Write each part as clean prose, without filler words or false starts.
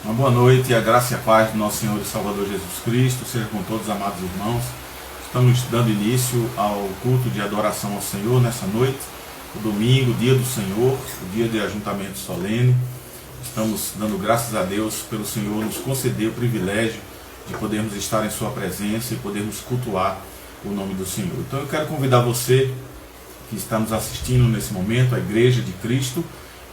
Uma boa noite e a graça e a paz do nosso Senhor e Salvador Jesus Cristo seja com todos os amados irmãos. Estamos dando início ao culto de adoração ao Senhor nessa noite, o domingo, dia do Senhor, o dia de ajuntamento solene. Estamos dando graças a Deus pelo Senhor nos conceder o privilégio de podermos estar em sua presença e podermos cultuar o nome do Senhor. Então eu quero convidar você que está nos assistindo nesse momento, a Igreja de Cristo,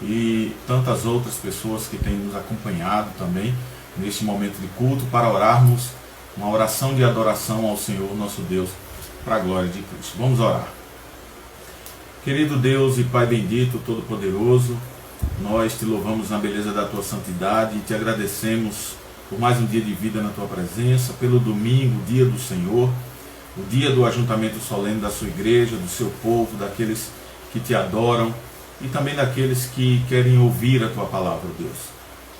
e tantas outras pessoas que têm nos acompanhado também neste momento de culto, para orarmos uma oração de adoração ao Senhor nosso Deus, para a glória de Cristo. Vamos orar. Querido Deus e Pai bendito, todo-poderoso, nós te louvamos na beleza da tua santidade e te agradecemos por mais um dia de vida na tua presença, pelo domingo, dia do Senhor, o dia do ajuntamento solene da sua igreja, do seu povo, daqueles que te adoram e também daqueles que querem ouvir a tua palavra, Deus.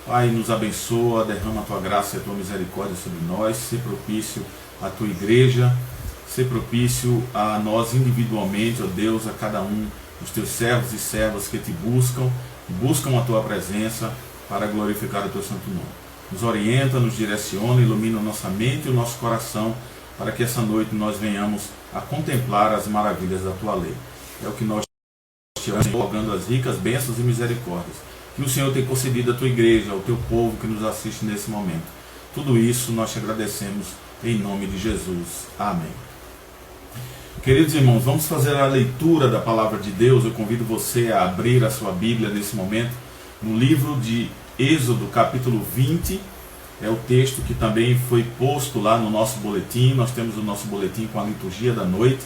Pai, nos abençoa, derrama a tua graça e a tua misericórdia sobre nós, ser propício à tua igreja, ser propício a nós individualmente, ó Deus, a cada um dos teus servos e servas que te buscam a tua presença para glorificar o teu santo nome. Nos orienta, nos direciona, ilumina nossa mente e o nosso coração, para que essa noite nós venhamos a contemplar as maravilhas da tua lei. É o que nós te rogando as ricas bênçãos e misericórdias que o Senhor tem concedido à tua igreja, ao teu povo que nos assiste nesse momento. Tudo isso nós te agradecemos em nome de Jesus. Amém. Queridos irmãos, vamos fazer a leitura da palavra de Deus. Eu convido você a abrir a sua Bíblia nesse momento no livro de Êxodo, capítulo 20. É o texto que também foi posto lá no nosso boletim. Nós temos o nosso boletim com a liturgia da noite.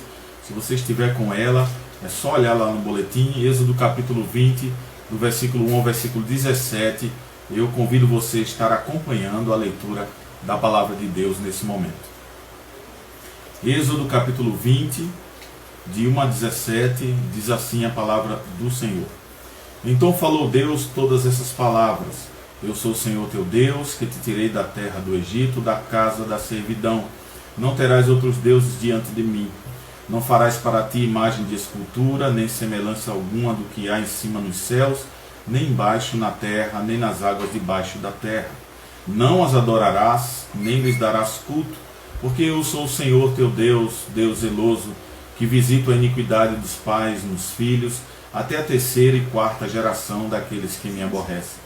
Se você estiver com ela, é só olhar lá no boletim, Êxodo capítulo 20, do versículo 1 ao versículo 17. Eu convido você a estar acompanhando a leitura da palavra de Deus nesse momento. Êxodo capítulo 20, de 1 a 17, diz assim a palavra do Senhor. Então falou Deus todas essas palavras. Eu sou o Senhor teu Deus, que te tirei da terra do Egito, da casa da servidão. Não terás outros deuses diante de mim. Não farás para ti imagem de escultura, nem semelhança alguma do que há em cima nos céus, nem embaixo na terra, nem nas águas debaixo da terra. Não as adorarás, nem lhes darás culto, porque eu sou o Senhor teu Deus, Deus zeloso, que visito a iniquidade dos pais nos filhos, até a terceira e quarta geração daqueles que me aborrecem.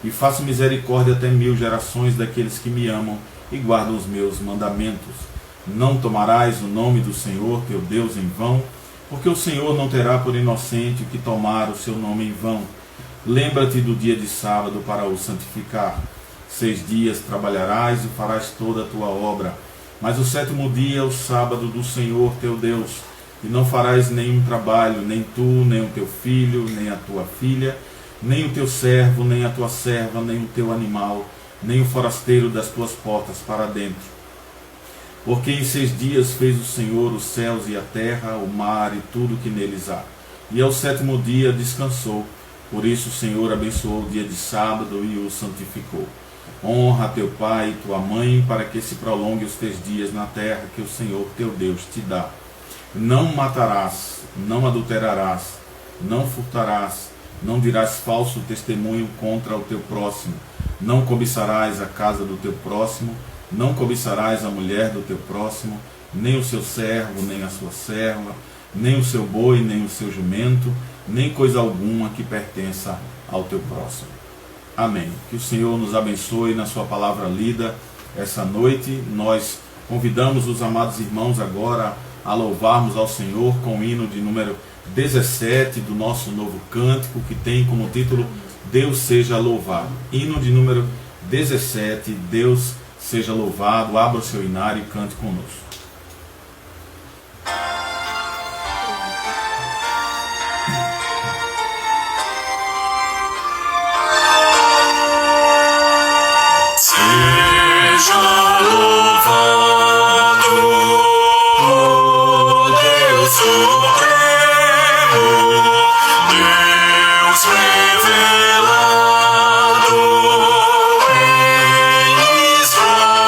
E faço misericórdia até 1000 gerações daqueles que me amam e guardam os meus mandamentos. Não tomarás o nome do Senhor teu Deus em vão, porque o Senhor não terá por inocente o que tomar o seu nome em vão. Lembra-te do dia de sábado para o santificar. 6 dias trabalharás e farás toda a tua obra, mas o 7º dia é o sábado do Senhor teu Deus, e não farás nenhum trabalho, nem tu, nem o teu filho, nem a tua filha, nem o teu servo, nem a tua serva, nem o teu animal, nem o forasteiro das tuas portas para dentro. Porque em 6 dias fez o Senhor os céus e a terra, o mar e tudo que neles há. E ao 7º dia descansou. Por isso o Senhor abençoou o dia de sábado e o santificou. Honra teu pai e tua mãe, para que se prolongue os teus dias na terra que o Senhor teu Deus te dá. Não matarás, não adulterarás, não furtarás, não dirás falso testemunho contra o teu próximo, não cobiçarás a casa do teu próximo, não cobiçarás a mulher do teu próximo, nem o seu servo, nem a sua serva, nem o seu boi, nem o seu jumento, nem coisa alguma que pertença ao teu próximo. Amém. Que o Senhor nos abençoe na sua palavra lida essa noite. Nós convidamos os amados irmãos agora a louvarmos ao Senhor com o hino de número 17 do nosso novo cântico, que tem como título Deus seja louvado. Hino de número 17, Deus seja louvado. Abra o seu hinário e cante conosco. Seja louvado, ó Deus supremo, Deus revelado em Israel.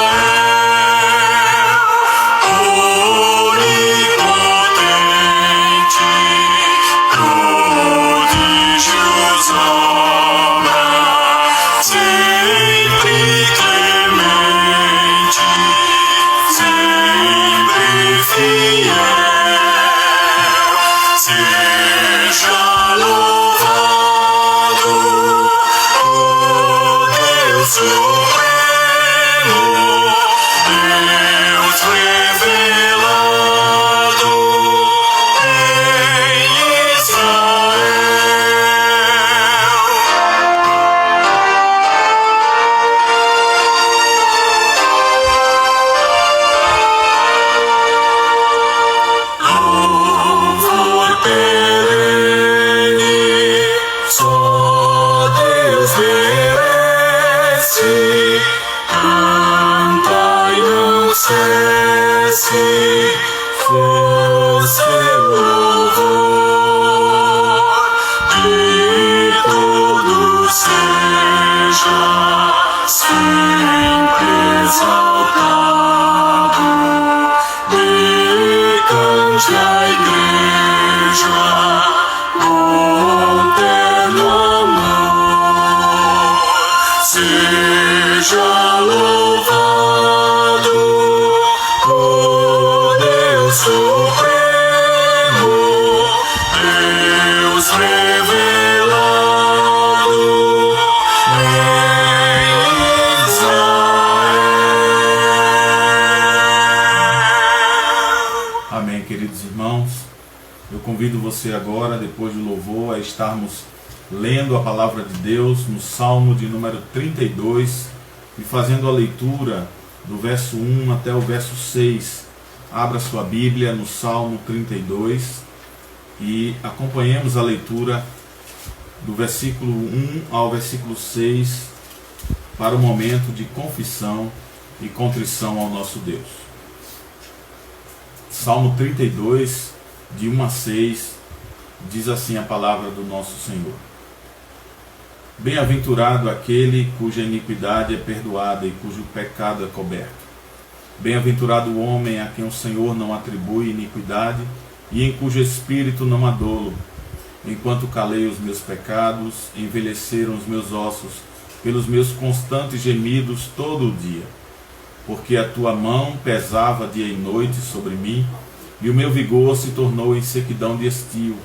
Amém, queridos irmãos. Eu convido você agora, depois do louvor, a estarmos lendo a palavra de Deus no Salmo de número 32 e fazendo a leitura do verso 1 até o verso 6. Abra sua Bíblia no Salmo 32 e acompanhemos a leitura do versículo 1 ao versículo 6 para o momento de confissão e contrição ao nosso Deus. Salmo 32, de 1 a 6, diz assim a palavra do nosso Senhor. Bem-aventurado aquele cuja iniquidade é perdoada e cujo pecado é coberto. Bem-aventurado o homem a quem o Senhor não atribui iniquidade e em cujo espírito não há dolo. Enquanto calei os meus pecados, envelheceram os meus ossos pelos meus constantes gemidos todo o dia. Porque a tua mão pesava dia e noite sobre mim, e o meu vigor se tornou em sequidão de estio.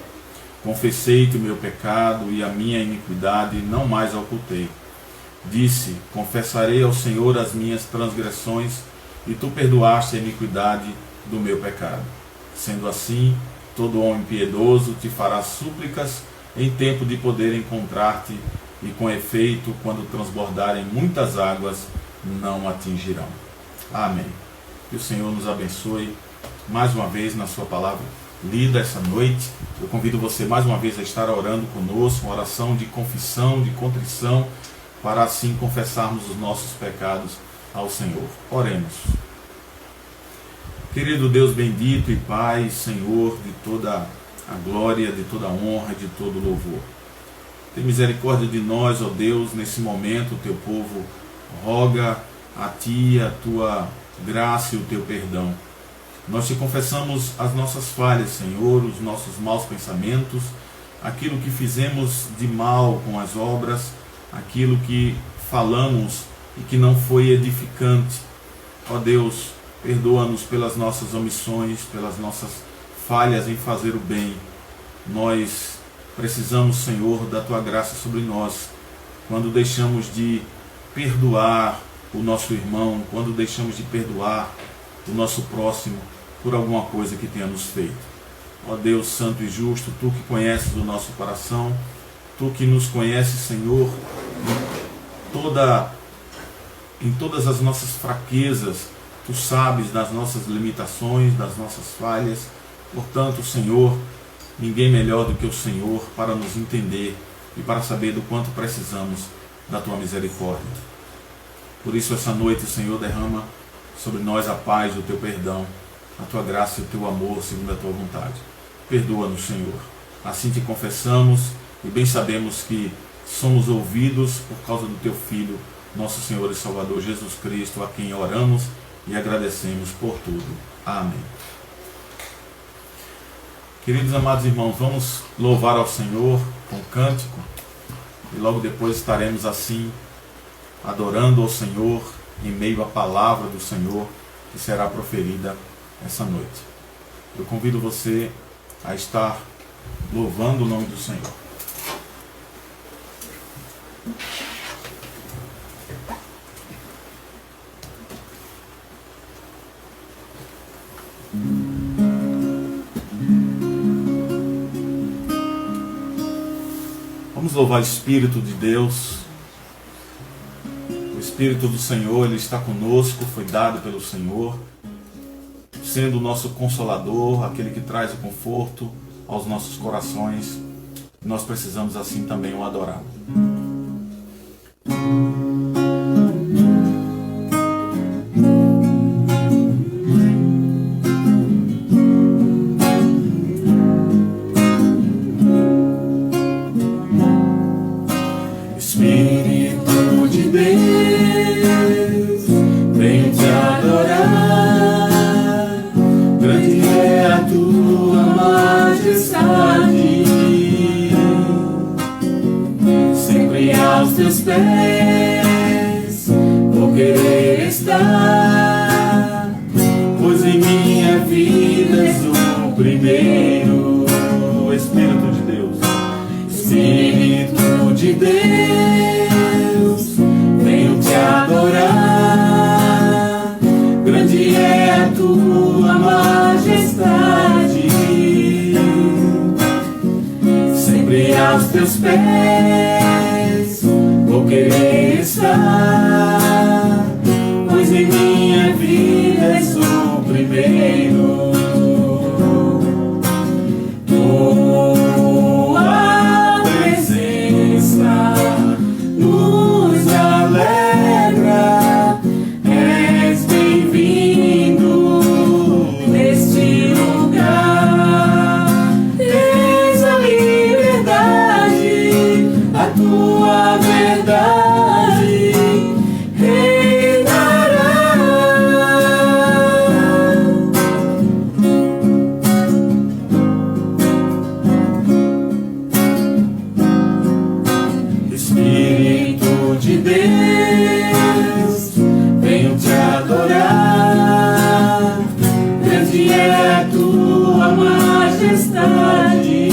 Confessei-te o meu pecado e a minha iniquidade não mais ocultei. Disse, confessarei ao Senhor as minhas transgressões, e tu perdoaste a iniquidade do meu pecado. Sendo assim, todo homem piedoso te fará súplicas em tempo de poder encontrar-te, e com efeito, quando transbordarem muitas águas, não atingirão. Amém. Que o Senhor nos abençoe mais uma vez na sua palavra lida essa noite. Eu convido você mais uma vez a estar orando conosco, uma oração de confissão, de contrição, para assim confessarmos os nossos pecados ao Senhor. Oremos. Querido Deus bendito e Pai, Senhor de toda a glória, de toda a honra e de todo o louvor. Tem misericórdia de nós, ó Deus, nesse momento o teu povo roga a Ti a Tua graça e o Teu perdão. Nós Te confessamos as nossas falhas, Senhor, os nossos maus pensamentos, aquilo que fizemos de mal com as obras, aquilo que falamos e que não foi edificante. Ó Deus, perdoa-nos pelas nossas omissões, pelas nossas falhas em fazer o bem. Nós precisamos, Senhor, da Tua graça sobre nós, quando deixamos de perdoar o nosso irmão, quando deixamos de perdoar o nosso próximo por alguma coisa que tenha nos feito. Ó Deus Santo e Justo, Tu que conheces o nosso coração, Tu que nos conheces, Senhor, em todas as nossas fraquezas, Tu sabes das nossas limitações, das nossas falhas. Portanto, Senhor, ninguém melhor do que o Senhor para nos entender e para saber do quanto precisamos da Tua misericórdia. Por isso, essa noite, Senhor, derrama sobre nós a paz, o Teu perdão, a Tua graça e o Teu amor, segundo a Tua vontade. Perdoa-nos, Senhor. Assim Te confessamos e bem sabemos que somos ouvidos por causa do Teu Filho, nosso Senhor e Salvador Jesus Cristo, a quem oramos e agradecemos por tudo. Amém. Queridos amados irmãos, vamos louvar ao Senhor com cântico e logo depois estaremos assim adorando ao Senhor em meio à palavra do Senhor que será proferida essa noite. Eu convido você a estar louvando o nome do Senhor. Vamos louvar o Espírito de Deus. O Espírito do Senhor, Ele está conosco, foi dado pelo Senhor, sendo o nosso consolador, aquele que traz o conforto aos nossos corações. Nós precisamos assim também o adorar. Espírito de Deus, venho te adorar. Grande é a tua majestade, sempre aos teus pés vou querer estar, pois em minha vida és o primeiro. Espírito de Deus, Espírito de Deus, venho te adorar. Grande é a tua majestade, sempre aos teus pés vou querer estar, pois em minha vida és o primeiro. Tua presença nos alegra, és bem-vindo neste lugar. Tens a liberdade, a tua verdade reinará. Espírito de Deus, venho te adorar. Grande é a tua majestade,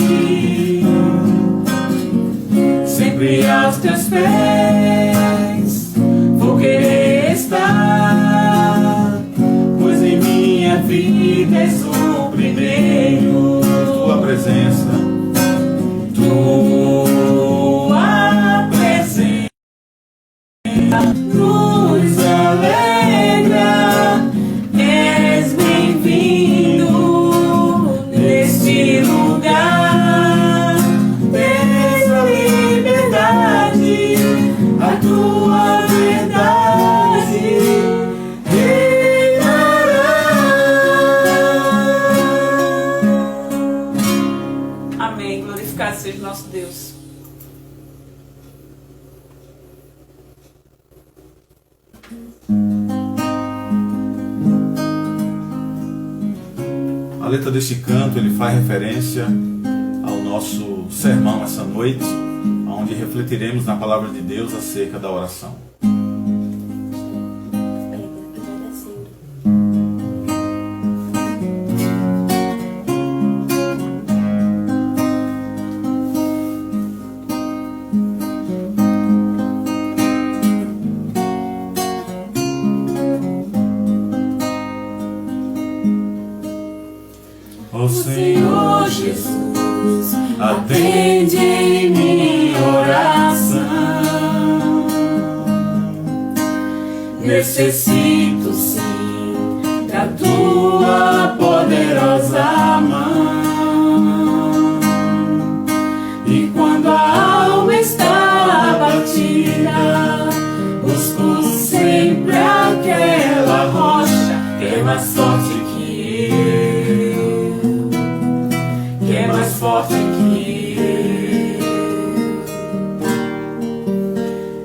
sempre aos teus pés vou querer estar, pois em minha vida és o primeiro. tua presença, Tua presença nos alegra, és bem-vindo neste lugar. Tens a liberdade, a tua verdade reinará. Amém. Glorificado seja o nosso Deus. a letra desse canto ele faz referência ao nosso sermão essa noite, onde refletiremos na palavra de Deus acerca da oração. Ó Senhor Jesus, atende em minha oração. Necessito sim da tua poderosa mão. E quando a alma está abatida, busco sempre aquela rocha que é mais forte que eu, que é mais forte que eu.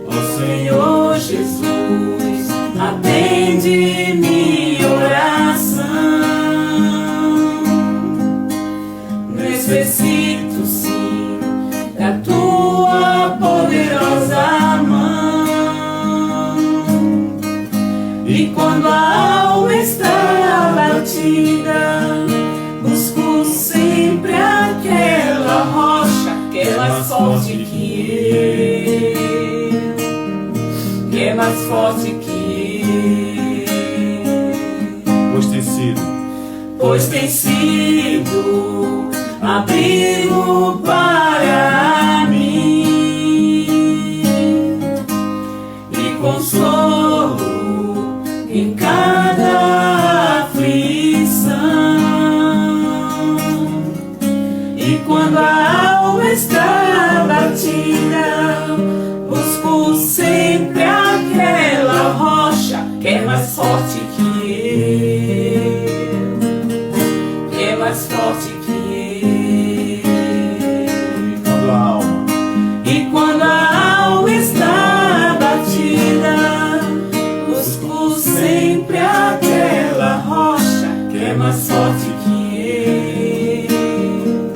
Ó Senhor Jesus, atende minha oração. Necessito sim da tua poderosa mão. E quando a alma está abatida, busco sempre aquela rocha que é mais forte que eu, que é mais forte que eu. Pois tem sido abrigo para mim. consolo em cada aflição. E quando a alma está batida, busco sempre aquela rocha que é mais forte que eu, que é mais forte que eu. E quando a alma está batida, busco sempre aquela rocha que é mais forte que eu,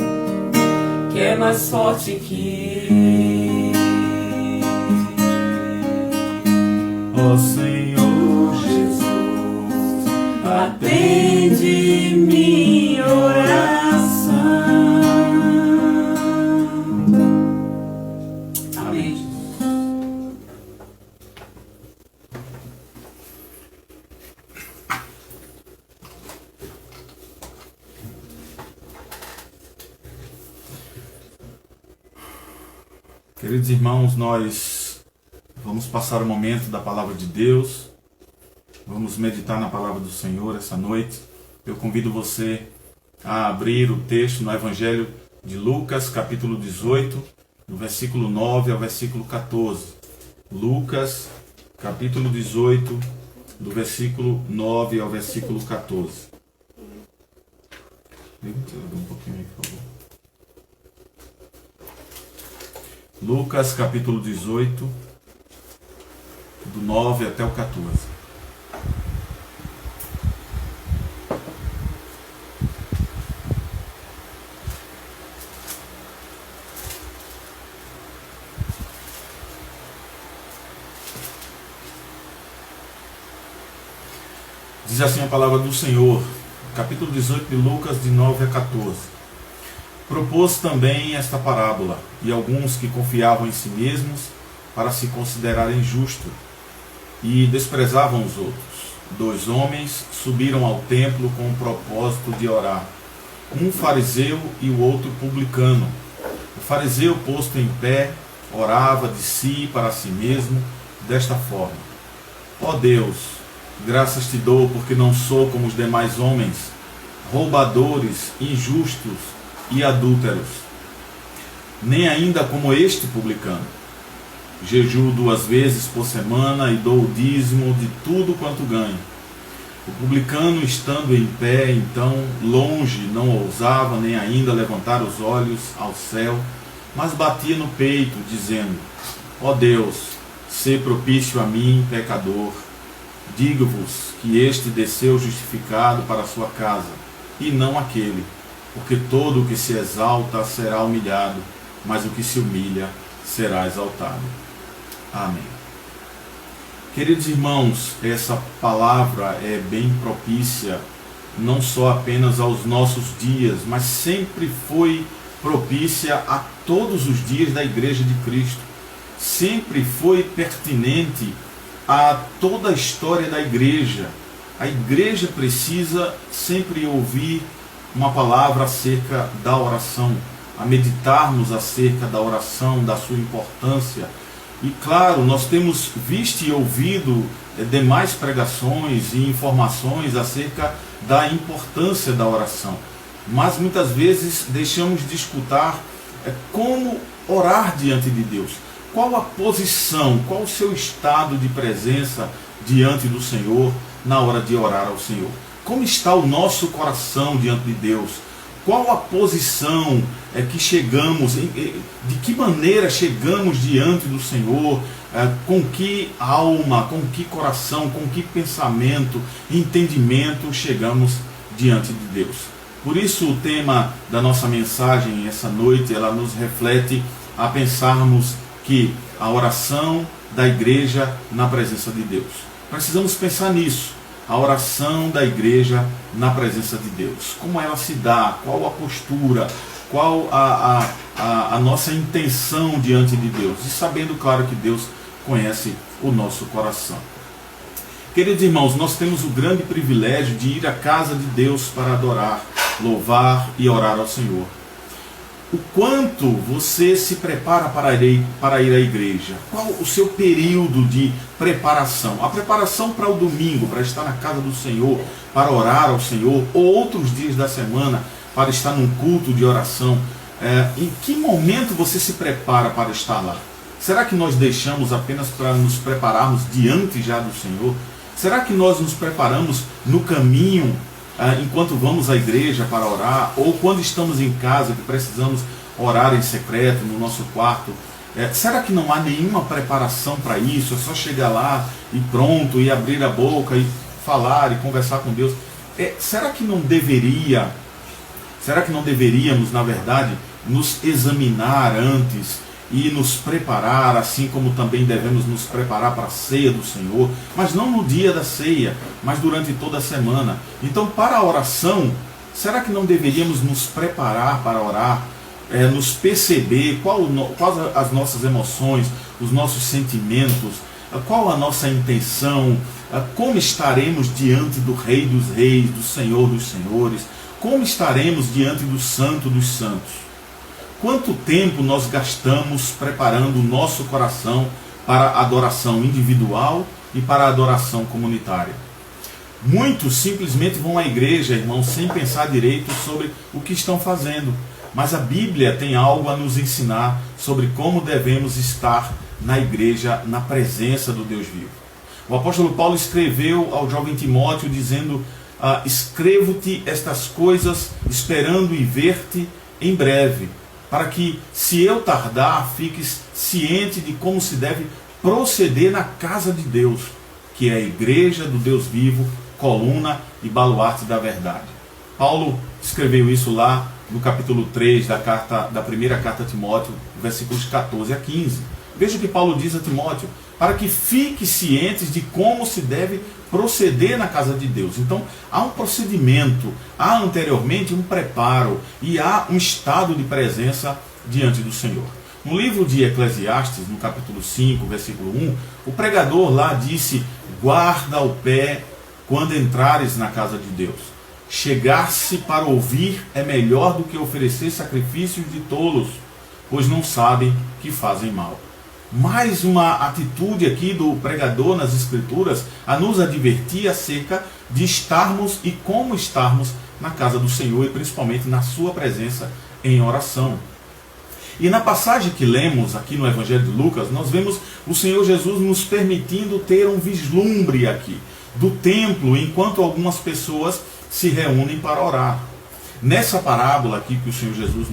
que é mais forte que eu. Ó Senhor Jesus, atende minha oração. Amém. Queridos irmãos, nós vamos passar o momento da palavra de Deus. Vamos meditar na palavra do Senhor essa noite. Eu convido você a abrir o texto no Evangelho de Lucas, capítulo 18, do versículo 9 ao versículo 14. Lucas, capítulo 18, do versículo 9 ao versículo 14. Um pouquinho aí, por favor. Lucas, capítulo 18, do 9 até o 14. Diz assim a palavra do Senhor, capítulo 18 de Lucas, de 9 a 14. Propôs também esta parábola, e alguns que confiavam em si mesmos para se considerarem justos, e desprezavam os outros. 2 homens subiram ao templo com o propósito de orar, um fariseu e o outro publicano. O fariseu, posto em pé, orava de si para si mesmo, desta forma: Ó Deus, graças te dou porque não sou como os demais homens, roubadores, injustos e adúlteros, nem ainda como este publicano. Jejuo 2 vezes por semana e dou o dízimo de tudo quanto ganho. O publicano, estando em pé, então, longe, não ousava nem ainda levantar os olhos ao céu, mas batia no peito, dizendo: Ó Deus, sê propício a mim, pecador. Digo-vos que este desceu justificado para a sua casa, e não aquele, porque todo o que se exalta será humilhado, mas o que se humilha será exaltado. Amém. Queridos irmãos, essa palavra é bem propícia, não só apenas aos nossos dias, mas sempre foi propícia a todos os dias da Igreja de Cristo. Sempre foi pertinente a toda a história da Igreja. A Igreja precisa sempre ouvir uma palavra acerca da oração, a meditarmos acerca da oração, da sua importância. E claro, nós temos visto e ouvido demais pregações e informações acerca da importância da oração, mas muitas vezes deixamos de escutar como orar diante de Deus. Qual a posição, qual o seu estado de presença diante do Senhor na hora de orar ao Senhor? Como está o nosso coração diante de Deus? Qual a posição que chegamos, de que maneira chegamos diante do Senhor, com que alma, com que coração, com que pensamento, entendimento chegamos diante de Deus? Por isso o tema da nossa mensagem essa noite, ela nos reflete a pensarmos que a oração da igreja na presença de Deus. Precisamos pensar nisso. A oração da igreja na presença de Deus. Como ela se dá, qual a postura, qual a nossa intenção diante de Deus. E sabendo, claro, que Deus conhece o nosso coração. Queridos irmãos, nós temos o grande privilégio de ir à casa de Deus para adorar, louvar e orar ao Senhor. o quanto você se prepara para ir à igreja? Qual o seu período de preparação? A preparação para o domingo, para estar na casa do Senhor, para orar ao Senhor, ou outros dias da semana, para estar num culto de oração. Em que momento você se prepara para estar lá? Será que nós deixamos apenas para nos prepararmos diante já do Senhor? Será que nós nos preparamos no caminho, enquanto vamos à igreja para orar, ou quando estamos em casa que precisamos orar em secreto, no nosso quarto? Será que não há nenhuma preparação para isso? É só chegar lá e pronto, e abrir a boca e falar e conversar com Deus? Será que não deveríamos, na verdade, nos examinar antes e nos preparar, assim como também devemos nos preparar para a ceia do Senhor, mas não no dia da ceia, mas durante toda a semana? Então, para a oração, será que não deveríamos nos preparar para orar, nos perceber quais as nossas emoções, os nossos sentimentos, qual a nossa intenção, como estaremos diante do Rei dos Reis, do Senhor dos Senhores, como estaremos diante do Santo dos Santos? Quanto tempo nós gastamos preparando o nosso coração para a adoração individual e para a adoração comunitária? Muitos simplesmente vão à igreja, irmãos, sem pensar direito sobre o que estão fazendo. Mas a Bíblia tem algo a nos ensinar sobre como devemos estar na igreja, na presença do Deus vivo. O apóstolo Paulo escreveu ao jovem Timóteo dizendo: escrevo-te estas coisas esperando e ver-te em breve, para que, se eu tardar, fiques ciente de como se deve proceder na casa de Deus, que é a igreja do Deus vivo, coluna e baluarte da verdade. Paulo escreveu isso lá no capítulo 3 da primeira carta a Timóteo, versículos 14 a 15. Veja o que Paulo diz a Timóteo: para que fique cientes de como se deve proceder na casa de Deus. Então, há um procedimento, há anteriormente um preparo e há um estado de presença diante do Senhor. No livro de Eclesiastes, no capítulo 5, versículo 1, o pregador lá disse: guarda o pé quando entrares na casa de Deus. Chegar-se para ouvir é melhor do que oferecer sacrifícios de tolos, pois não sabem que fazem mal. Mais uma atitude aqui do pregador nas Escrituras a nos advertir acerca de estarmos e como estarmos na casa do Senhor e principalmente na sua presença em oração. E na passagem que lemos aqui no Evangelho de Lucas, nós vemos o Senhor Jesus nos permitindo ter um vislumbre aqui do templo, enquanto algumas pessoas se reúnem para orar. Nessa parábola aqui que o Senhor Jesus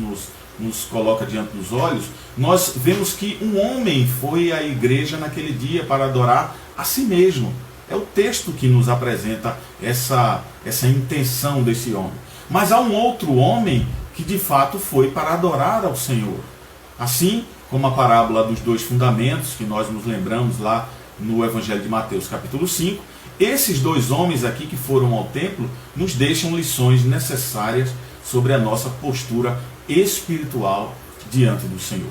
nos coloca diante dos olhos, nós vemos que um homem foi à igreja naquele dia para adorar a si mesmo. É o texto que nos apresenta essa intenção desse homem. Mas há um outro homem que de fato foi para adorar ao Senhor. Assim como a parábola dos dois fundamentos, que nós nos lembramos lá no Evangelho de Mateus capítulo 5, esses dois homens aqui que foram ao templo nos deixam lições necessárias sobre a nossa postura espiritual diante do Senhor.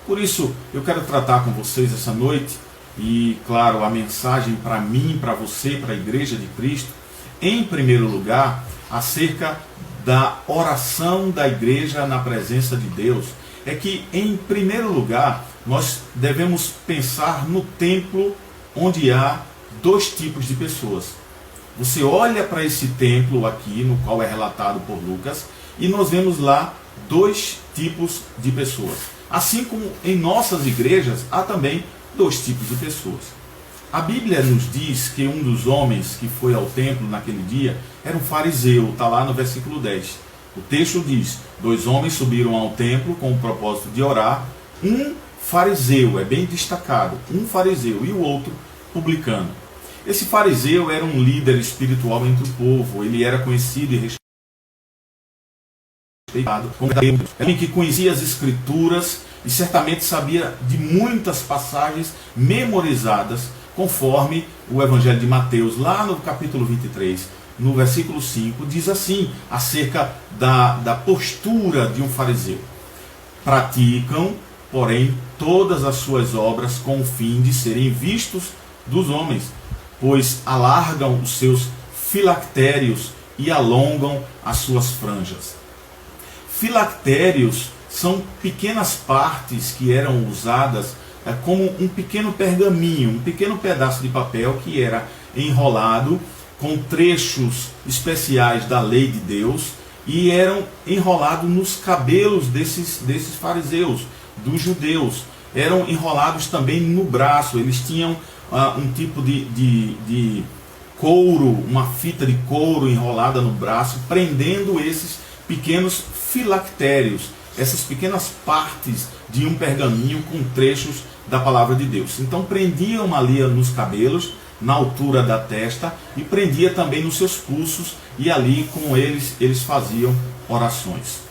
Por isso, eu quero tratar com vocês essa noite, e claro, a mensagem para mim, para você, para a Igreja de Cristo, em primeiro lugar, acerca da oração da igreja na presença de Deus, é que, em primeiro lugar, nós devemos pensar no templo onde há dois tipos de pessoas. Você olha para esse templo aqui, no qual é relatado por Lucas, e nós vemos lá dois tipos de pessoas. Assim como em nossas igrejas, há também dois tipos de pessoas. A Bíblia nos diz que um dos homens que foi ao templo naquele dia era um fariseu, está lá no versículo 10. O texto diz: dois homens subiram ao templo com o propósito de orar, um fariseu, é bem destacado, um fariseu, e o outro publicano. Esse fariseu era um líder espiritual entre o povo, ele era conhecido e respeitado como alguém que conhecia as Escrituras e certamente sabia de muitas passagens memorizadas, conforme o Evangelho de Mateus, lá no capítulo 23, no versículo 5, diz assim, acerca da postura de um fariseu: praticam, porém, todas as suas obras com o fim de serem vistos dos homens, pois alargam os seus filactérios e alongam as suas franjas. Filactérios são pequenas partes que eram usadas como um pequeno pergaminho, um pequeno pedaço de papel que era enrolado com trechos especiais da lei de Deus e eram enrolados nos cabelos desses fariseus, dos judeus. Eram enrolados também no braço. Eles tinham um tipo de couro, uma fita de couro enrolada no braço, prendendo esses pequenos filactérios, essas pequenas partes de um pergaminho com trechos da palavra de Deus. Então prendiam ali nos cabelos, na altura da testa, e prendia também nos seus pulsos, e ali com eles faziam orações.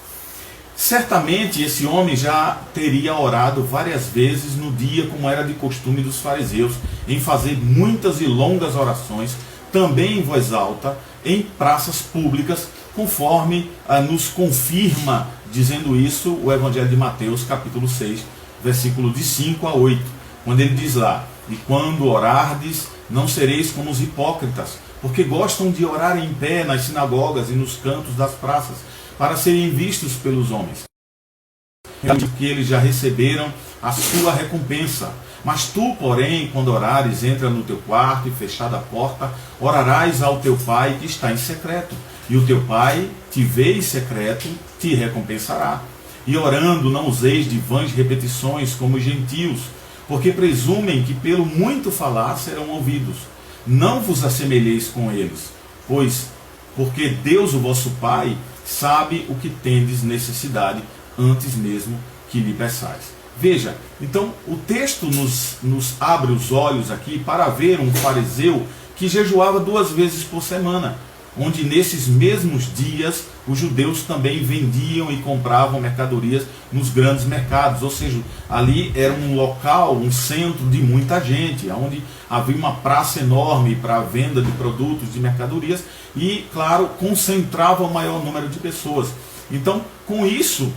Certamente esse homem já teria orado várias vezes no dia, como era de costume dos fariseus, em fazer muitas e longas orações, também em voz alta, em praças públicas, conforme nos confirma, dizendo isso, o Evangelho de Mateus, capítulo 6, versículo de 5 a 8, quando ele diz lá: e quando orardes, não sereis como os hipócritas, porque gostam de orar em pé nas sinagogas e nos cantos das praças, para serem vistos pelos homens. Que eles já receberam a sua recompensa. Mas tu, porém, quando orares, entra no teu quarto e, fechada a porta, orarás ao teu Pai que está em secreto. E o teu Pai, te vê em secreto, te recompensará. E orando, não useis de vãs repetições como os gentios, porque presumem que pelo muito falar serão ouvidos. Não vos assemelheis com eles, porque Deus, o vosso Pai, sabe o que tendes necessidade antes mesmo que lhe peçais. Veja, então o texto nos abre os olhos aqui para ver um fariseu que jejuava 2 vezes por semana, onde nesses mesmos dias os judeus também vendiam e compravam mercadorias nos grandes mercados, ou seja, ali era um local, um centro de muita gente, onde havia uma praça enorme para a venda de produtos, de mercadorias, e, claro, concentrava o maior número de pessoas. Então, com isso,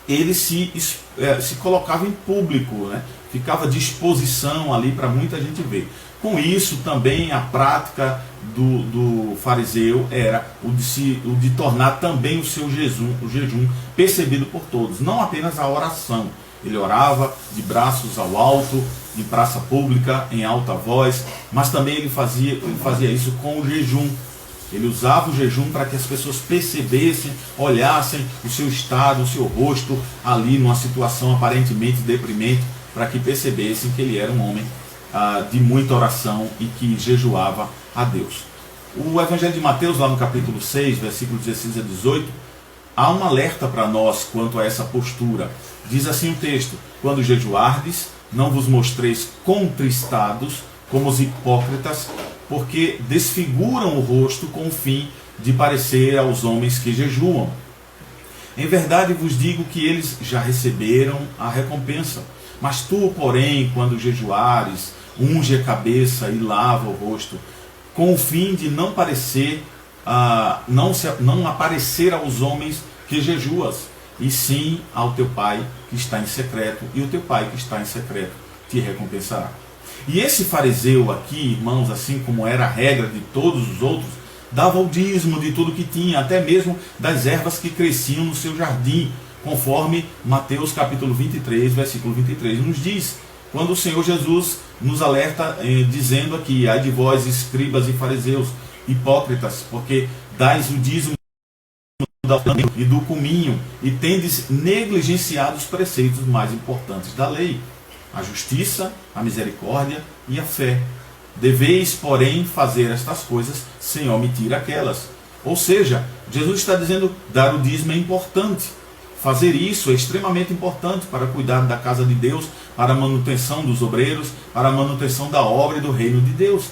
ele se colocava em público, né? Ficava à disposição ali para muita gente ver. Com isso também a prática do fariseu era o de tornar também o seu jejum percebido por todos, não apenas a oração. Ele orava de braços ao alto, em praça pública, em alta voz, mas também ele fazia isso com o jejum. Ele usava o jejum para que as pessoas percebessem, olhassem o seu estado, o seu rosto ali numa situação aparentemente deprimente, para que percebessem que ele era um homem de muita oração e que jejuava a Deus. O Evangelho de Mateus, lá no capítulo 6, versículos 16 a 18, há um alerta para nós quanto a essa postura. Diz assim o texto: quando jejuardes, não vos mostreis contristados como os hipócritas, porque desfiguram o rosto com o fim de parecer aos homens que jejuam. Em verdade vos digo que eles já receberam a recompensa. Mas tu, porém, quando jejuares, unge a cabeça e lava o rosto, com o fim de não aparecer aos homens que jejuas, e sim ao teu Pai que está em secreto, e o teu Pai que está em secreto te recompensará. E esse fariseu aqui, irmãos, assim como era a regra de todos os outros, dava o dízimo de tudo que tinha, até mesmo das ervas que cresciam no seu jardim, conforme Mateus capítulo 23, versículo 23 nos diz, quando o Senhor Jesus nos alerta dizendo aqui: ai de vós, escribas e fariseus, hipócritas, porque dais o dízimo e do cominho, e tendes negligenciado os preceitos mais importantes da lei, a justiça, a misericórdia e a fé. Deveis, porém, fazer estas coisas sem omitir aquelas. Ou seja, Jesus está dizendo: dar o dízimo é importante. Fazer isso é extremamente importante para cuidar da casa de Deus, para a manutenção dos obreiros, para a manutenção da obra e do reino de Deus.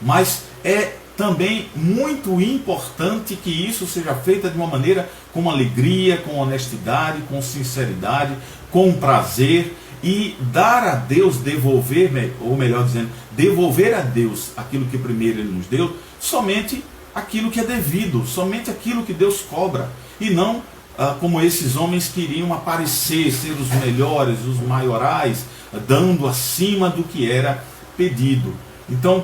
Mas é também muito importante que isso seja feito de uma maneira com alegria, com honestidade, com sinceridade, com prazer, e dar a Deus, devolver, ou melhor dizendo, devolver a Deus aquilo que primeiro Ele nos deu, somente aquilo que é devido, somente aquilo que Deus cobra, e não como esses homens queriam aparecer, ser os melhores, os maiorais, dando acima do que era pedido. Então,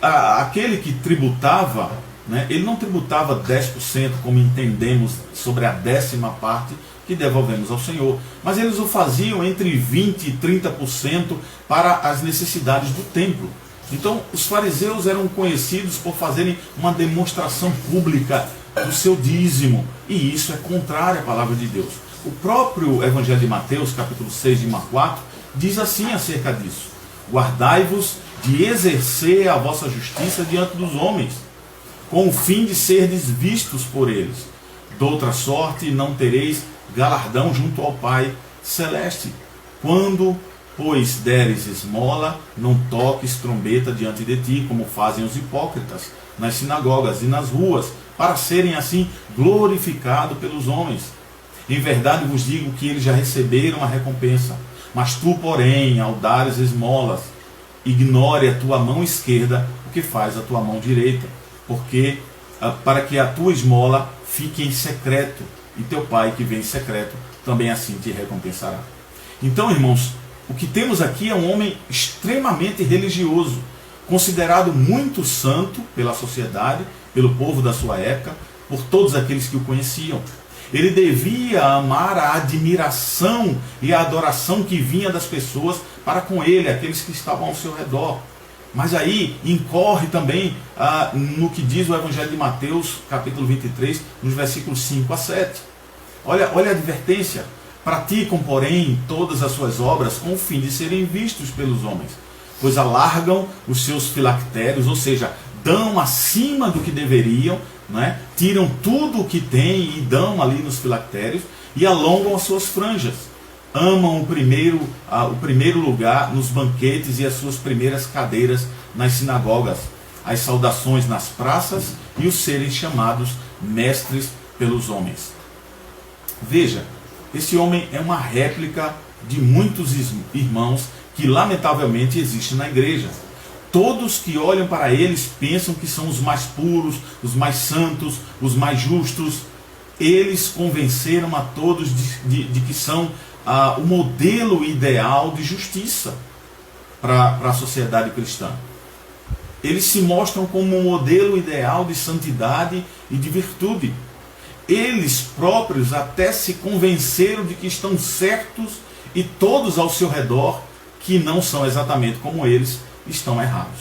aquele que tributava, né, ele não tributava 10%, como entendemos, sobre a 10ª parte que devolvemos ao Senhor. Mas eles o faziam entre 20% e 30% para as necessidades do templo. Então, os fariseus eram conhecidos por fazerem uma demonstração pública do seu dízimo. E isso é contrário à palavra de Deus. O próprio Evangelho de Mateus, capítulo 6, de 1 a 4, diz assim acerca disso: guardai-vos de exercer a vossa justiça diante dos homens, com o fim de serdes vistos por eles. Doutra sorte não tereis galardão junto ao Pai Celeste. Quando, pois, deres esmola, não toques trombeta diante de ti, como fazem os hipócritas nas sinagogas e nas ruas, para serem assim glorificados pelos homens. Em verdade vos digo que eles já receberam a recompensa. Mas tu, porém, ao dares esmolas, ignore a tua mão esquerda o que faz a tua mão direita, porque para que a tua esmola fique em secreto, e teu Pai que vem em secreto também assim te recompensará. Então, irmãos, o que temos aqui é um homem extremamente religioso, considerado muito santo pela sociedade, pelo povo da sua época, por todos aqueles que o conheciam. Ele devia amar a admiração e a adoração que vinha das pessoas para com ele, aqueles que estavam ao seu redor. Mas aí incorre também no que diz o Evangelho de Mateus, capítulo 23, nos versículos 5 a 7. Olha a advertência: praticam, porém, todas as suas obras com o fim de serem vistos pelos homens, pois alargam os seus filactérios, ou seja, dão acima do que deveriam, né? Tiram tudo o que têm e dão ali nos filactérios, e alongam as suas franjas. Amam o primeiro lugar nos banquetes e as suas primeiras cadeiras nas sinagogas, as saudações nas praças e os serem chamados mestres pelos homens. Veja, esse homem é uma réplica de muitos irmãos que lamentavelmente existem na igreja. Todos que olham para eles pensam que são os mais puros, os mais santos, os mais justos. Eles convenceram a todos de que são o modelo ideal de justiça para a sociedade cristã. Eles se mostram como um modelo ideal de santidade e de virtude. Eles próprios até se convenceram de que estão certos, e todos ao seu redor, que não são exatamente como eles, estão errados.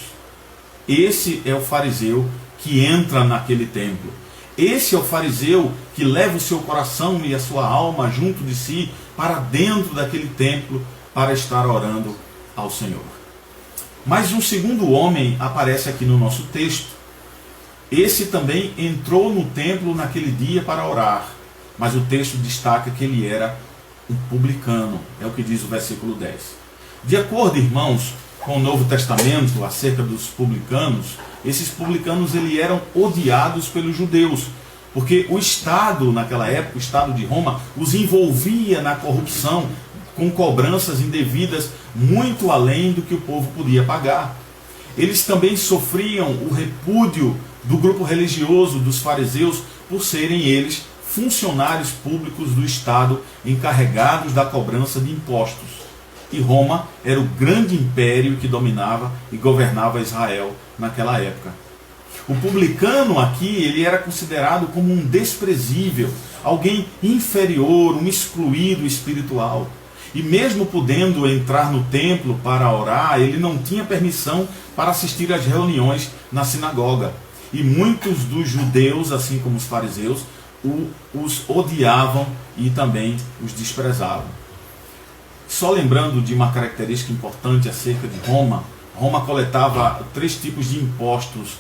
Esse é o fariseu que entra naquele templo. Esse é o fariseu que leva o seu coração e a sua alma junto de si para dentro daquele templo para estar orando ao Senhor. Mas um segundo homem aparece aqui no nosso texto. Esse também entrou no templo naquele dia para orar, mas o texto destaca que ele era um publicano. É o que diz o versículo 10. De acordo, irmãos, com o Novo Testamento, acerca dos publicanos, esses publicanos eram odiados pelos judeus, porque o Estado, naquela época, o Estado de Roma, os envolvia na corrupção, com cobranças indevidas, muito além do que o povo podia pagar. Eles também sofriam o repúdio do grupo religioso dos fariseus, por serem eles funcionários públicos do Estado, encarregados da cobrança de impostos. E Roma era o grande império que dominava e governava Israel naquela época. O publicano aqui, ele era considerado como um desprezível, alguém inferior, um excluído espiritual. E mesmo podendo entrar no templo para orar, ele não tinha permissão para assistir às reuniões na sinagoga. E muitos dos judeus, assim como os fariseus, os odiavam e também os desprezavam. Só lembrando de uma característica importante acerca de Roma, Roma coletava 3 tipos de impostos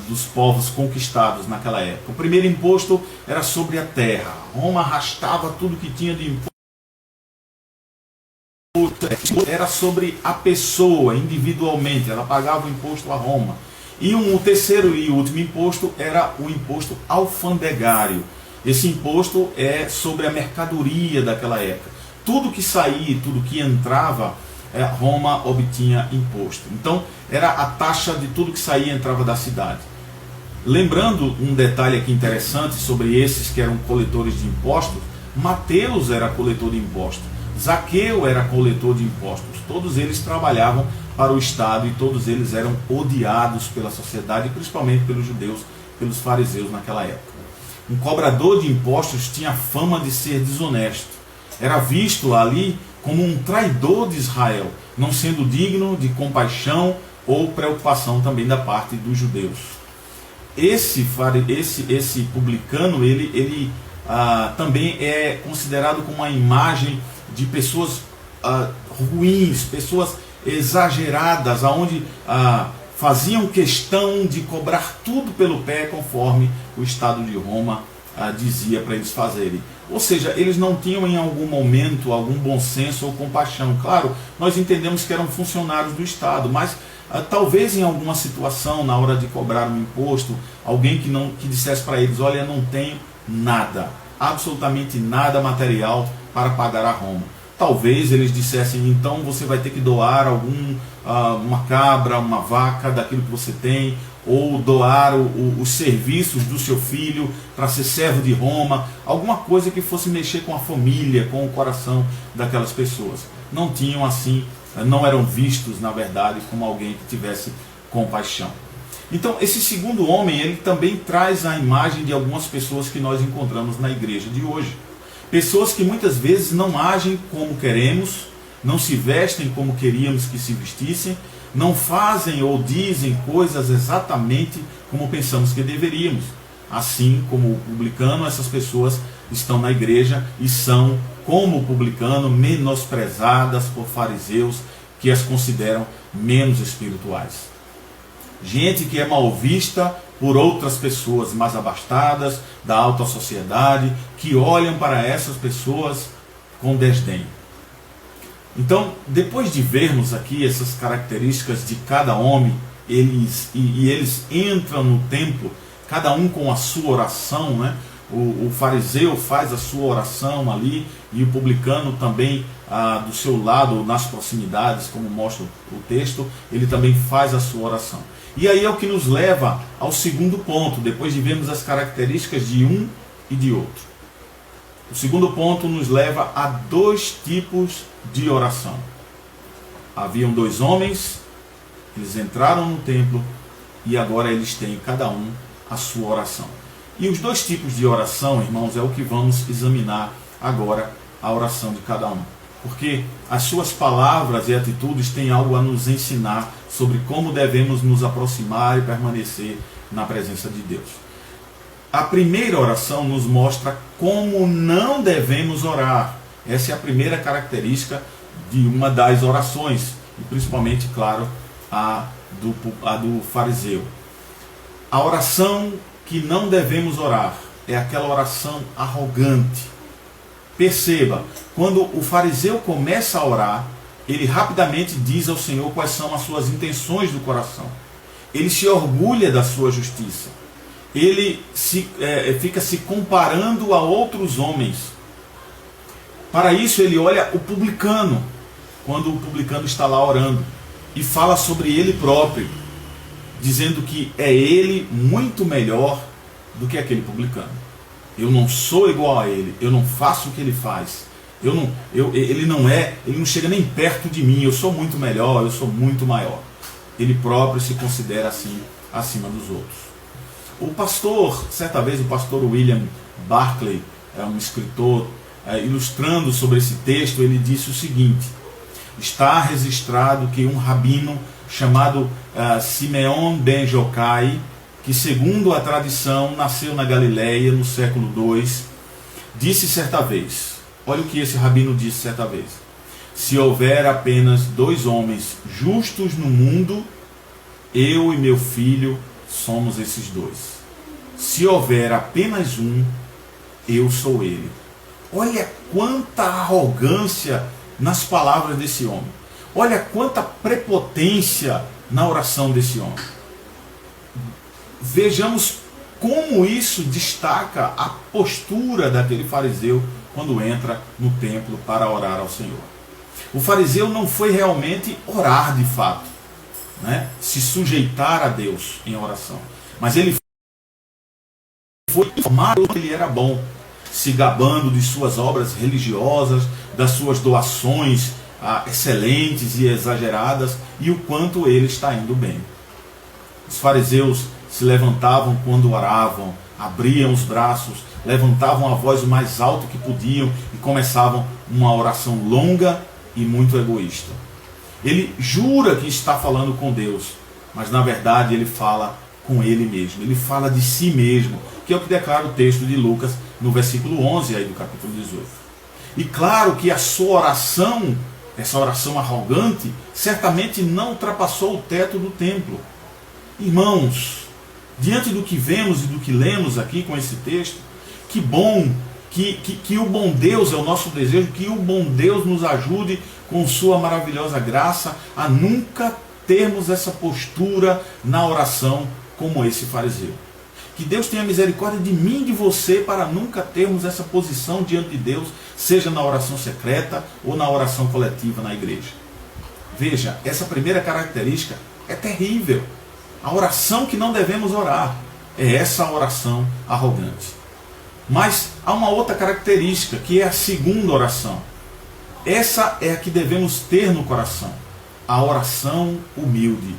dos povos conquistados naquela época. O primeiro imposto era sobre a terra. Roma arrastava tudo que tinha de imposto. Era sobre a pessoa, individualmente. Ela pagava o imposto a Roma. E o terceiro e último imposto era o imposto alfandegário. Esse imposto é sobre a mercadoria daquela época. Tudo que saía, tudo que entrava, Roma obtinha imposto. Então, era a taxa de tudo que saía e entrava da cidade. Lembrando um detalhe aqui interessante sobre esses que eram coletores de impostos, Mateus era coletor de impostos, Zaqueu era coletor de impostos. Todos eles trabalhavam para o Estado e todos eles eram odiados pela sociedade, principalmente pelos judeus, pelos fariseus naquela época. um cobrador de impostos tinha fama de ser desonesto. Era visto ali como um traidor de Israel, não sendo digno de compaixão ou preocupação também da parte dos judeus. Esse publicano, ele também é considerado como uma imagem de pessoas ruins, pessoas exageradas, aonde faziam questão de cobrar tudo pelo pé, conforme o Estado de Roma dizia para eles fazerem. Ou seja, eles não tinham em algum momento algum bom senso ou compaixão. Claro, nós entendemos que eram funcionários do Estado, mas talvez em alguma situação, na hora de cobrar um imposto, alguém que dissesse para eles: olha, eu não tenho nada, absolutamente nada material para pagar a Roma. Talvez eles dissessem: então você vai ter que doar uma cabra, uma vaca daquilo que você tem, ou doar os serviços do seu filho para ser servo de Roma, alguma coisa que fosse mexer com a família, com o coração daquelas pessoas. Não tinham assim, não eram vistos, na verdade, como alguém que tivesse compaixão. Então, esse segundo homem, ele também traz a imagem de algumas pessoas que nós encontramos na igreja de hoje. Pessoas que muitas vezes não agem como queremos, não se vestem como queríamos que se vestissem, não fazem ou dizem coisas exatamente como pensamos que deveríamos. Assim como o publicano, essas pessoas estão na igreja e são, como o publicano, menosprezadas por fariseus que as consideram menos espirituais. Gente que é mal vista por outras pessoas mais abastadas, da alta sociedade, que olham para essas pessoas com desdém. Então, depois de vermos aqui essas características de cada homem, eles entram no templo, cada um com a sua oração, né? O fariseu faz a sua oração ali, e o publicano também, do seu lado, nas proximidades, como mostra o texto, ele também faz a sua oração. E aí é o que nos leva ao segundo ponto, depois de vermos as características de um e de outro. O segundo ponto nos leva a dois tipos de oração. Haviam dois homens, eles entraram no templo e agora eles têm cada um a sua oração. E os dois tipos de oração, irmãos, é o que vamos examinar agora, a oração de cada um. Porque as suas palavras e atitudes têm algo a nos ensinar sobre como devemos nos aproximar e permanecer na presença de Deus. A primeira oração nos mostra como não devemos orar. Essa é a primeira característica de uma das orações, e principalmente, claro, a do fariseu. A oração que não devemos orar é aquela oração arrogante. Perceba, quando o fariseu começa a orar, ele rapidamente diz ao Senhor quais são as suas intenções do coração. Ele se orgulha da sua justiça. Ele fica se comparando a outros homens. Para isso ele olha o publicano, quando o publicano está lá orando, e fala sobre ele próprio, dizendo que é ele muito melhor do que aquele publicano. Eu não sou igual a ele, eu não faço o que ele faz. Ele não chega nem perto de mim, eu sou muito melhor, eu sou muito maior. Ele próprio se considera assim, acima dos outros. Certa vez o pastor William Barclay, um escritor, ilustrando sobre esse texto, ele disse o seguinte: está registrado que um rabino chamado Simeon ben Jokai, que segundo a tradição nasceu na Galileia no século II, disse certa vez, olha o que esse rabino disse certa vez: se houver apenas dois homens justos no mundo, eu e meu filho somos esses dois. Se houver apenas um, eu sou ele. Olha quanta arrogância nas palavras desse homem. Olha quanta prepotência na oração desse homem. Vejamos como isso destaca a postura daquele fariseu quando entra no templo para orar ao Senhor. O fariseu não foi realmente orar de fato, né? Se sujeitar a Deus em oração, mas ele foi informado que ele era bom, se gabando de suas obras religiosas, das suas doações excelentes e exageradas, e o quanto ele está indo bem. Os fariseus se levantavam quando oravam, abriam os braços, levantavam a voz o mais alto que podiam e começavam uma oração longa e muito egoísta. Ele jura que está falando com Deus, mas na verdade ele fala com ele mesmo, ele fala de si mesmo, que é o que declara o texto de Lucas no versículo 11 aí do capítulo 18. E claro que a sua oração, essa oração arrogante, certamente não ultrapassou o teto do templo. Irmãos, diante do que vemos e do que lemos aqui com esse texto, que bom, que o bom Deus, é o nosso desejo, que o bom Deus nos ajude com sua maravilhosa graça a nunca termos essa postura na oração como esse fariseu. Que Deus tenha misericórdia de mim e de você para nunca termos essa posição diante de Deus, seja na oração secreta ou na oração coletiva na igreja. Veja, essa primeira característica é terrível. A oração que não devemos orar é essa oração arrogante. Mas há uma outra característica, que é a segunda oração. Essa é a que devemos ter no coração, a oração humilde.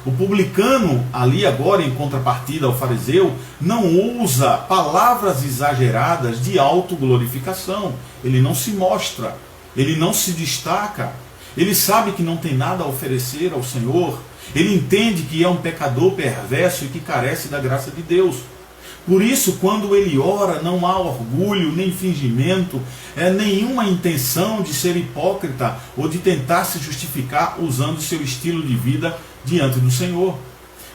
O publicano, ali agora em contrapartida ao fariseu, não usa palavras exageradas de autoglorificação. Ele não se mostra, ele não se destaca, ele sabe que não tem nada a oferecer ao Senhor, ele entende que é um pecador perverso e que carece da graça de Deus. Por isso, quando ele ora, não há orgulho, nem fingimento, nenhuma intenção de ser hipócrita ou de tentar se justificar usando seu estilo de vida diante do Senhor.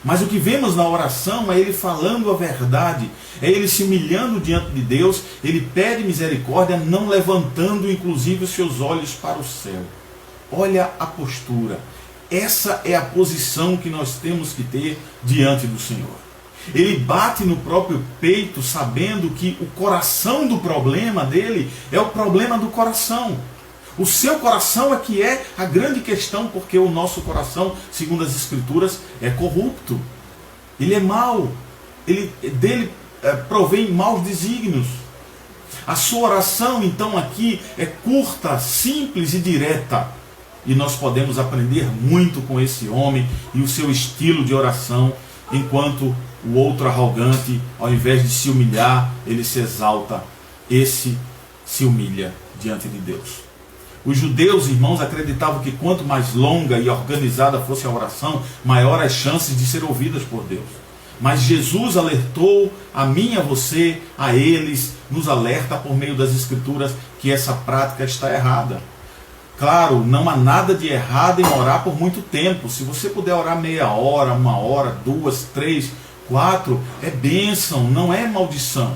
Mas o que vemos na oração é ele falando a verdade, é ele se humilhando diante de Deus, ele pede misericórdia, não levantando inclusive os seus olhos para o céu. Olha a postura. Essa é a posição que nós temos que ter diante do Senhor. Ele bate no próprio peito, sabendo que o coração do problema dele é o problema do coração. O seu coração é que é a grande questão, porque o nosso coração, segundo as Escrituras, é corrupto. Ele é mau. Dele provém maus desígnios. A sua oração, então, aqui é curta, simples e direta. E nós podemos aprender muito com esse homem e o seu estilo de oração, enquanto o outro arrogante, ao invés de se humilhar, ele se exalta. Esse se humilha diante de Deus. Os judeus, irmãos, acreditavam que quanto mais longa e organizada fosse a oração, maior as chances de ser ouvidas por Deus. Mas Jesus alertou a mim e a você, a eles, nos alerta por meio das Escrituras que essa prática está errada. Claro, não há nada de errado em orar por muito tempo. Se você puder orar meia hora, 1 hora, 2, 3, 4, é bênção, não é maldição.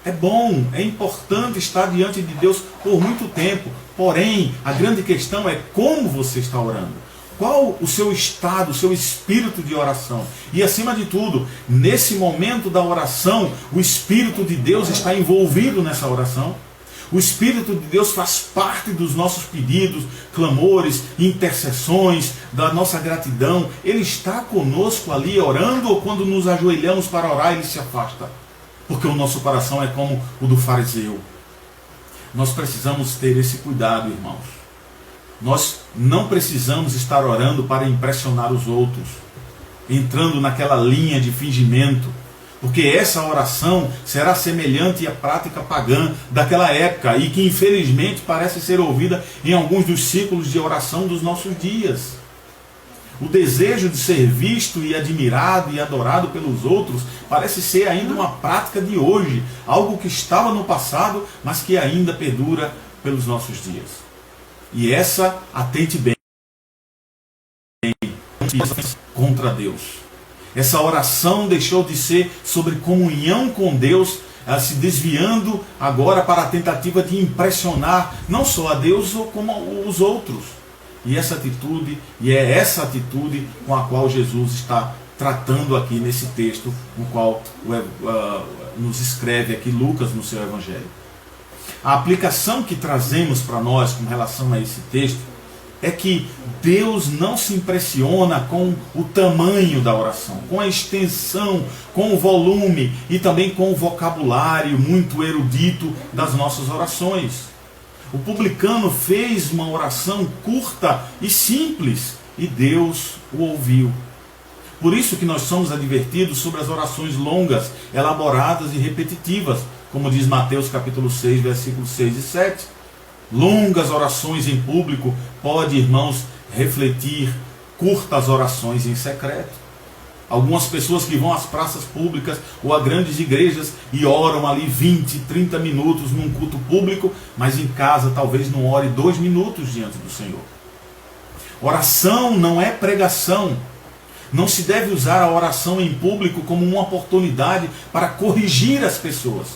É bom, é importante estar diante de Deus por muito tempo. Porém, a grande questão é como você está orando. Qual o seu estado, o seu espírito de oração? E acima de tudo, nesse momento da oração, o Espírito de Deus está envolvido nessa oração. O Espírito de Deus faz parte dos nossos pedidos, clamores, intercessões, da nossa gratidão. Ele está conosco ali orando, ou quando nos ajoelhamos para orar, ele se afasta? Porque o nosso coração é como o do fariseu. Nós precisamos ter esse cuidado, irmãos. Nós não precisamos estar orando para impressionar os outros, entrando naquela linha de fingimento, porque essa oração será semelhante à prática pagã daquela época e que infelizmente parece ser ouvida em alguns dos círculos de oração dos nossos dias. O desejo de ser visto e admirado e adorado pelos outros parece ser ainda uma prática de hoje, algo que estava no passado, mas que ainda perdura pelos nossos dias. E essa, atente bem, contra Deus. Essa oração deixou de ser sobre comunhão com Deus, se desviando agora para a tentativa de impressionar não só a Deus, como os outros. E essa atitude, e é essa atitude com a qual Jesus está tratando aqui nesse texto, no qual nos escreve aqui Lucas no seu Evangelho. A aplicação que trazemos para nós com relação a esse texto é que Deus não se impressiona com o tamanho da oração, com a extensão, com o volume e também com o vocabulário muito erudito das nossas orações. O publicano fez uma oração curta e simples e Deus o ouviu. Por isso que nós somos advertidos sobre as orações longas, elaboradas e repetitivas, como diz Mateus capítulo 6, versículos 6 e 7. Longas orações em público pode, irmãos, refletir curtas orações em secreto. Algumas pessoas que vão às praças públicas ou a grandes igrejas e oram ali 20, 30 minutos num culto público, mas em casa talvez não ore 2 minutos diante do Senhor. Oração não é pregação. Não se deve usar a oração em público como uma oportunidade para corrigir as pessoas,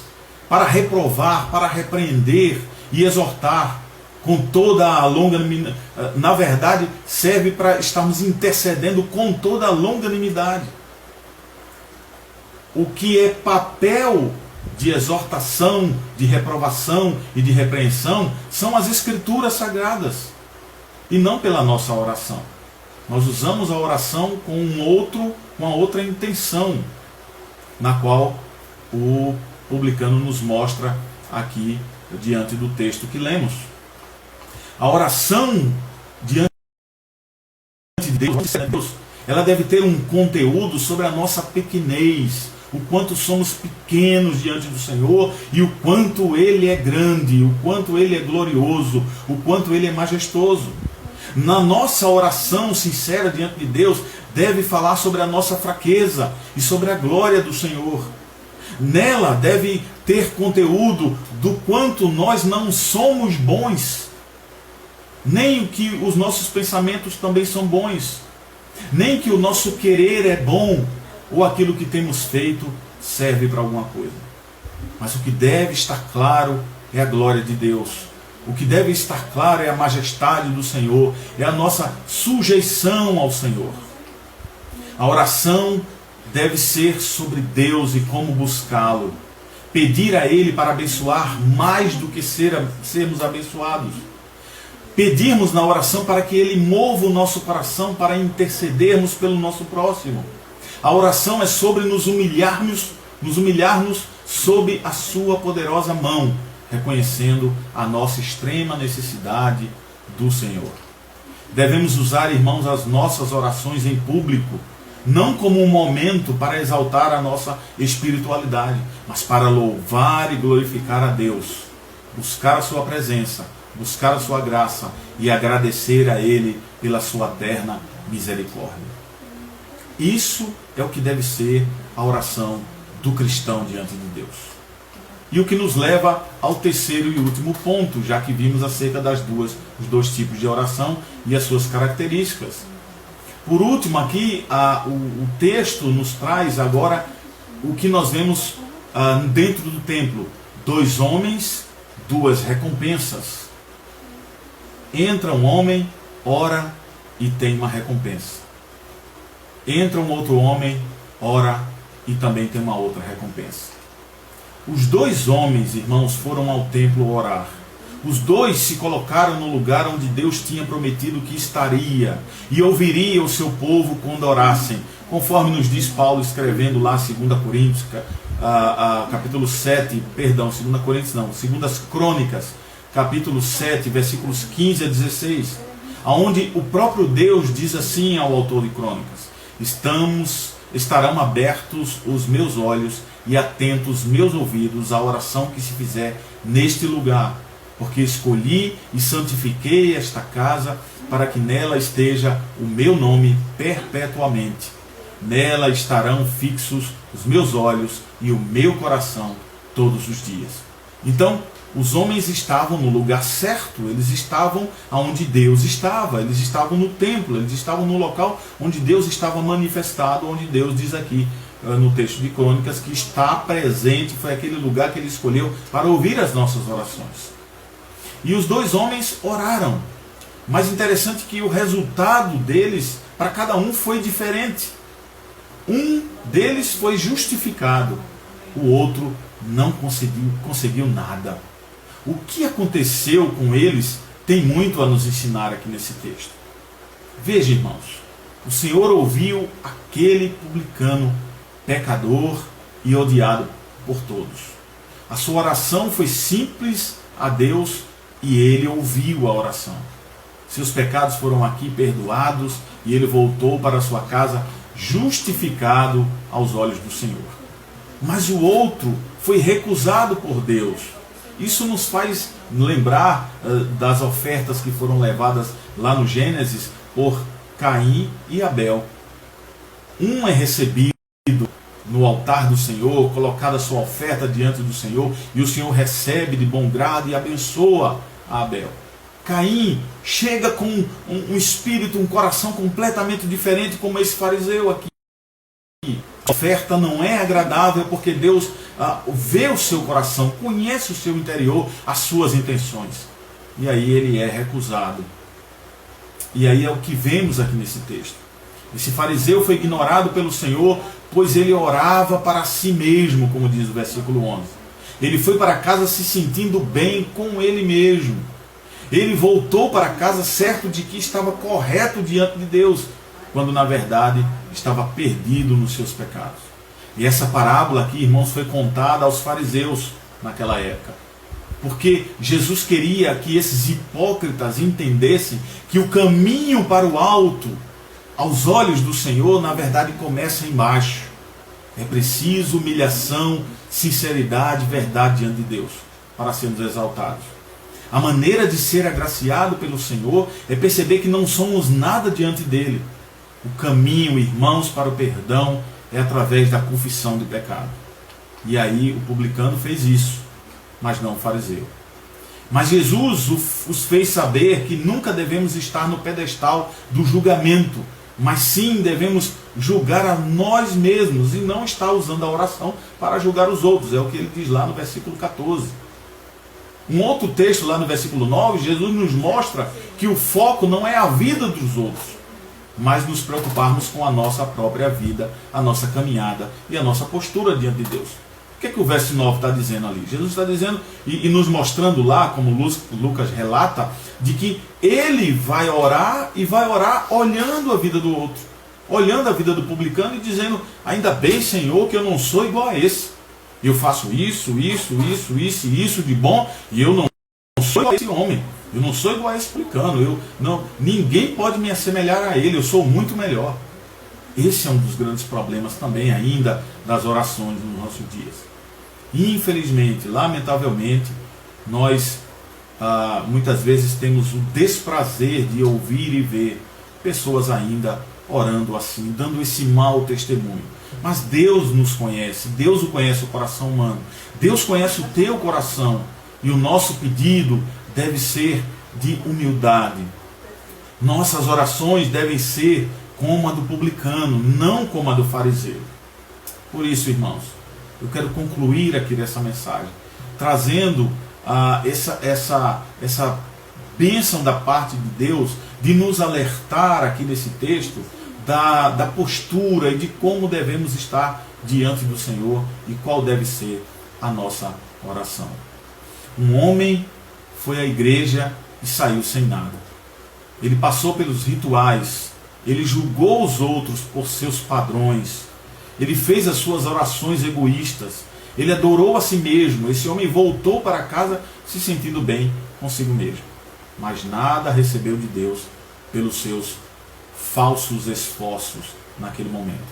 para reprovar, para repreender e exortar com toda a longanimidade. Na verdade, serve para estarmos intercedendo com toda a longanimidade. O que é papel de exortação, de reprovação e de repreensão são as Escrituras Sagradas, e não pela nossa oração. Nós usamos a oração com uma outra intenção, na qual o publicano nos mostra aqui diante do texto que lemos. A oração diante de Deus, ela deve ter um conteúdo sobre a nossa pequenez, o quanto somos pequenos diante do Senhor e o quanto Ele é grande, o quanto Ele é glorioso, o quanto Ele é majestoso. Na nossa oração sincera diante de Deus, deve falar sobre a nossa fraqueza e sobre a glória do Senhor. Nela deve ter conteúdo do quanto nós não somos bons, nem que os nossos pensamentos também são bons, nem que o nosso querer é bom, ou aquilo que temos feito serve para alguma coisa. Mas o que deve estar claro é a glória de Deus. O que deve estar claro é a majestade do Senhor, é a nossa sujeição ao Senhor. A oração deve ser sobre Deus e como buscá-lo. Pedir a Ele para abençoar mais do que sermos abençoados. Pedirmos na oração para que Ele mova o nosso coração para intercedermos pelo nosso próximo. A oração é sobre nos humilharmos sob a sua poderosa mão, reconhecendo a nossa extrema necessidade do Senhor. Devemos usar, irmãos, as nossas orações em público, não como um momento para exaltar a nossa espiritualidade, mas para louvar e glorificar a Deus, buscar a sua presença, buscar a sua graça e agradecer a Ele pela sua eterna misericórdia. Isso é o que deve ser a oração do cristão diante de Deus. E o que nos leva ao terceiro e último ponto, já que vimos acerca dos dois tipos de oração e as suas características. Por último, aqui o texto nos traz agora o que nós vemos dentro do templo. 2 homens, 2 recompensas. Entra um homem, ora e tem uma recompensa. Entra um outro homem, ora e também tem uma outra recompensa. Os 2 homens, irmãos, foram ao templo orar. Os 2 se colocaram no lugar onde Deus tinha prometido que estaria e ouviria o seu povo quando orassem, conforme nos diz Paulo escrevendo lá 2 Coríntios, capítulo 7, perdão, 2 Coríntios não, 2 Crônicas, capítulo 7, versículos 15 a 16, onde o próprio Deus diz assim ao autor de Crônicas: estarão abertos os meus olhos e atentos meus ouvidos à oração que se fizer neste lugar, porque escolhi e santifiquei esta casa para que nela esteja o meu nome perpetuamente. Nela estarão fixos os meus olhos e o meu coração todos os dias. Então, os homens estavam no lugar certo, eles estavam onde Deus estava, eles estavam no templo, eles estavam no local onde Deus estava manifestado, onde Deus diz aqui no texto de Crônicas que está presente, foi aquele lugar que Ele escolheu para ouvir as nossas orações. E os 2 homens oraram, mas interessante que o resultado deles, para cada um, foi diferente. Um deles foi justificado, o outro não conseguiu nada. O que aconteceu com eles tem muito a nos ensinar aqui nesse texto. Veja, irmãos, o Senhor ouviu aquele publicano pecador e odiado por todos. A sua oração foi simples a Deus e Ele ouviu a oração. Seus pecados foram aqui perdoados e ele voltou para sua casa justificado aos olhos do Senhor. Mas o outro foi recusado por Deus. Isso nos faz lembrar das ofertas que foram levadas lá no Gênesis por Caim e Abel. Um é recebido no altar do Senhor, colocada a sua oferta diante do Senhor, e o Senhor recebe de bom grado e abençoa a Abel. Caim chega com um espírito, um coração completamente diferente, como esse fariseu aqui. A oferta não é agradável porque Deus vê o seu coração, conhece o seu interior, as suas intenções. E aí ele é recusado. E aí é o que vemos aqui nesse texto. Esse fariseu foi ignorado pelo Senhor, pois ele orava para si mesmo, como diz o versículo 11. Ele foi para casa se sentindo bem com ele mesmo. Ele voltou para casa certo de que estava correto diante de Deus, quando na verdade estava perdido nos seus pecados. E essa parábola aqui, irmãos, foi contada aos fariseus naquela época. Porque Jesus queria que esses hipócritas entendessem que o caminho para o alto, aos olhos do Senhor, na verdade começa embaixo. É preciso humilhação, sinceridade, verdade diante de Deus, para sermos exaltados. A maneira de ser agraciado pelo Senhor é perceber que não somos nada diante dele. O caminho, irmãos, para o perdão é através da confissão de pecado. E aí o publicano fez isso, mas não o fariseu. Mas Jesus os fez saber que nunca devemos estar no pedestal do julgamento, mas sim devemos julgar a nós mesmos e não estar usando a oração para julgar os outros. É o que ele diz lá no versículo 14. Um outro texto lá no versículo 9, Jesus nos mostra que o foco não é a vida dos outros, mas nos preocuparmos com a nossa própria vida, a nossa caminhada e a nossa postura diante de Deus. O que é que o verso 9 está dizendo ali? Jesus está dizendo e nos mostrando lá, como Lucas relata, de que ele vai orar e vai orar olhando a vida do outro, olhando a vida do publicano e dizendo: ainda bem, Senhor, que eu não sou igual a esse. Eu faço isso de bom, e eu não sou igual a esse homem. Eu não sou igual a esse publicano. Ninguém pode me assemelhar a ele. Eu sou muito melhor. Esse é um dos grandes problemas também ainda das orações nos nossos dias. Infelizmente, lamentavelmente, nós muitas vezes temos o desprazer de ouvir e ver pessoas ainda orando assim, dando esse mau testemunho. Mas Deus nos conhece, Deus conhece o coração humano, Deus conhece o teu coração, e o nosso pedido deve ser de humildade. Nossas orações devem ser como a do publicano, não como a do fariseu. Por isso, irmãos, eu quero concluir aqui dessa mensagem, trazendo essa bênção da parte de Deus, de nos alertar aqui nesse texto, da postura e de como devemos estar diante do Senhor e qual deve ser a nossa oração. Um homem foi à igreja e saiu sem nada. Ele passou pelos rituais, ele julgou os outros por seus padrões, ele fez as suas orações egoístas, ele adorou a si mesmo. Esse homem voltou para casa se sentindo bem consigo mesmo, mas nada recebeu de Deus pelos seus falsos esforços naquele momento.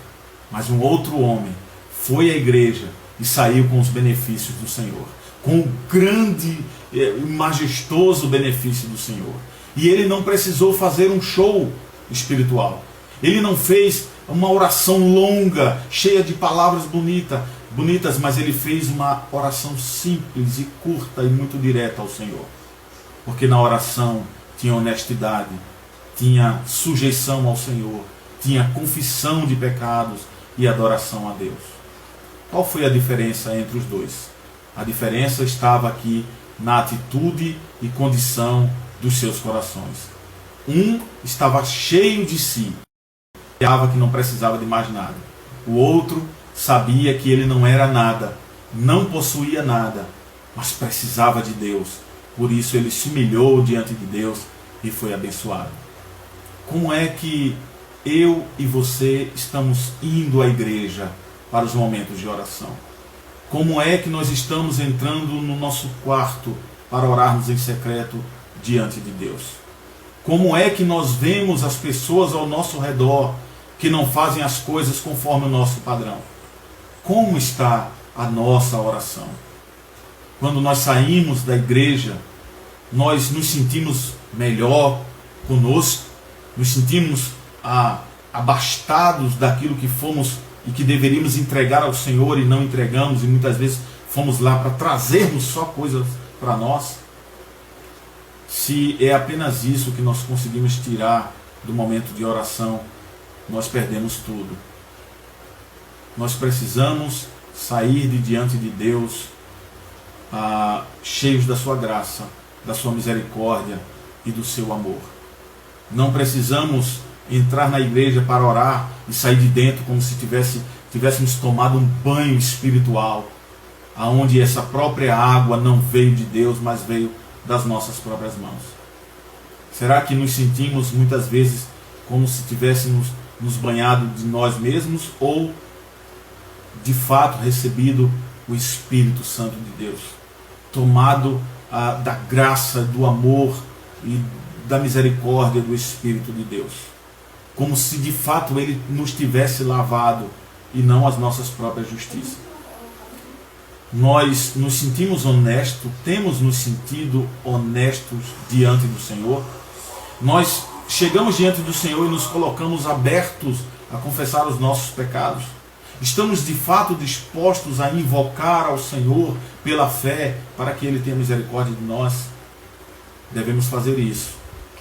Mas um outro homem foi à igreja e saiu com os benefícios do Senhor, com o grande e majestoso benefício do Senhor. E ele não precisou fazer um show espiritual. Ele não fez uma oração longa, cheia de palavras bonitas, mas ele fez uma oração simples e curta e muito direta ao Senhor. Porque na oração tinha honestidade, tinha sujeição ao Senhor, tinha confissão de pecados e adoração a Deus. Qual foi a diferença entre os dois? A diferença estava aqui na atitude e condição dos seus corações. Um estava cheio de si, achava que não precisava de mais nada. O outro sabia que ele não era nada, não possuía nada, mas precisava de Deus. Por isso ele se humilhou diante de Deus e foi abençoado. Como é que eu e você estamos indo à igreja para os momentos de oração? Como é que nós estamos entrando no nosso quarto para orarmos em secreto diante de Deus? Como é que nós vemos as pessoas ao nosso redor que não fazem as coisas conforme o nosso padrão. Como está a nossa oração? Quando nós saímos da igreja, nós nos sentimos melhor conosco, nos sentimos abastados daquilo que fomos e que deveríamos entregar ao Senhor e não entregamos, e muitas vezes fomos lá para trazermos só coisas para nós. Se é apenas isso que nós conseguimos tirar do momento de oração, nós perdemos tudo. Nós precisamos sair de diante de Deus cheios da sua graça, da sua misericórdia e do seu amor. Não precisamos entrar na igreja para orar e sair de dentro como se tivéssemos tomado um banho espiritual, aonde essa própria água não veio de Deus, mas veio das nossas próprias mãos. Será que nos sentimos muitas vezes como se tivéssemos nos banhado de nós mesmos, ou de fato recebido o Espírito Santo de Deus, tomado da graça, do amor e da misericórdia do Espírito de Deus, como se de fato Ele nos tivesse lavado e não as nossas próprias justiças? Nós nos sentimos honestos, temos nos sentido honestos diante do Senhor? Nós chegamos diante do Senhor e nos colocamos abertos a confessar os nossos pecados? Estamos de fato dispostos a invocar ao Senhor pela fé para que Ele tenha misericórdia de nós? Devemos fazer isso,